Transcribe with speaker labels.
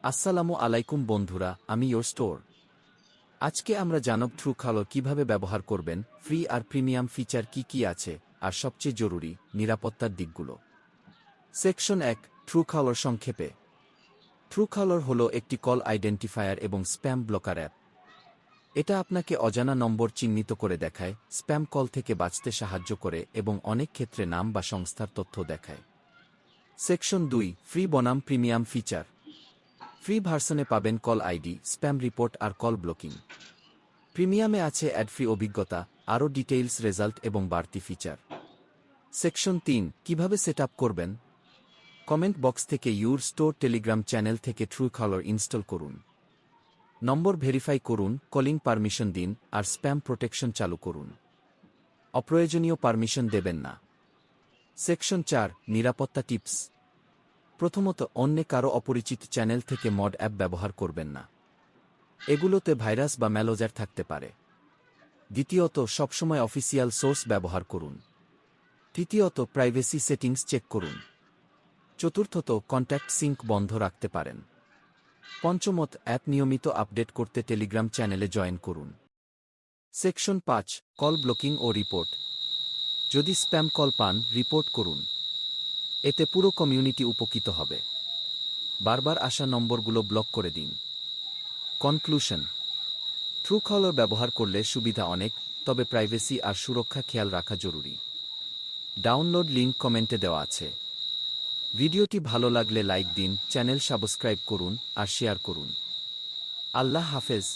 Speaker 1: আসসালামু আলাইকুম বন্ধুরা, আমি ইয়োর স্টোর। আজকে আমরা জানব ট্রুকলার কিভাবে ব্যবহার করবেন, ফ্রি আর প্রিমিয়াম ফিচার কি কি আছে, আর সবচেয়ে জরুরি নিরাপত্তার দিকগুলো। সেকশন ১, ট্রুকলার সংক্ষেপে। ট্রুকলার হল একটি কল আইডেন্টিফায়ার এবং স্প্যাম ব্লকার অ্যাপ। এটা আপনাকে অজানা নম্বর চিহ্নিত করে দেখায়, স্প্যাম কল থেকে বাঁচতে সাহায্য করে এবং অনেক ক্ষেত্রে নাম বা সংস্থার তথ্য দেখায়। সেকশন ২, ফ্রি বনাম প্রিমিয়াম ফিচার। ফ্রি ভার্সনে পাবেন কল আইডি, স্প্যাম রিপোর্ট আর কল ব্লকিং। প্রিমিয়ামে আছে অ্যাড ফ্রি অভিজ্ঞতা, আরও ডিটেইলস, রেজাল্ট এবং বাড়তি ফিচার। সেকশন ৩, কিভাবে সেট আপ করবেন। কমেন্ট বক্স থেকে ইউর স্টোর টেলিগ্রাম চ্যানেল থেকে ট্রুকলার ইনস্টল করুন। নম্বর ভেরিফাই করুন, কলিং পারমিশন দিন আর স্প্যাম প্রোটেকশন চালু করুন। অপ্রয়োজনীয় পারমিশন দেবেন না। সেকশন ৪, নিরাপত্তা টিপস। প্রথমত, অন্য কারো অপরিচিত চ্যানেল থেকে মড অ্যাপ ব্যবহার করবেন না। এগুলোতে ভাইরাস বা ম্যালওয়্যার থাকতে পারে। দ্বিতীয়ত, সবসময় অফিসিয়াল সোর্স ব্যবহার করুন। তৃতীয়ত, প্রাইভেসি সেটিংস চেক করুন। চতুর্থত, কন্ট্যাক্ট সিঙ্ক বন্ধ রাখতে পারেন। পঞ্চমত, অ্যাপ নিয়মিত আপডেট করতে টেলিগ্রাম চ্যানেলে জয়েন করুন। সেকশন ৫, কল ব্লকিং ও রিপোর্ট। যদি স্প্যাম কল পান, রিপোর্ট করুন। এতে পুরো কমিউনিটি উপকৃত হবে। বারবার আসা নম্বরগুলো ব্লক করে দিন। কনক্লুশন: ট্রুকলার ব্যবহার করলে সুবিধা অনেক, তবে প্রাইভেসি আর সুরক্ষা খেয়াল রাখা জরুরি। ডাউনলোড লিংক কমেন্টে দেওয়া আছে। ভিডিওটি ভালো লাগলে লাইক দিন, চ্যানেল সাবস্ক্রাইব করুন আর শেয়ার করুন। আল্লাহ হাফেজ।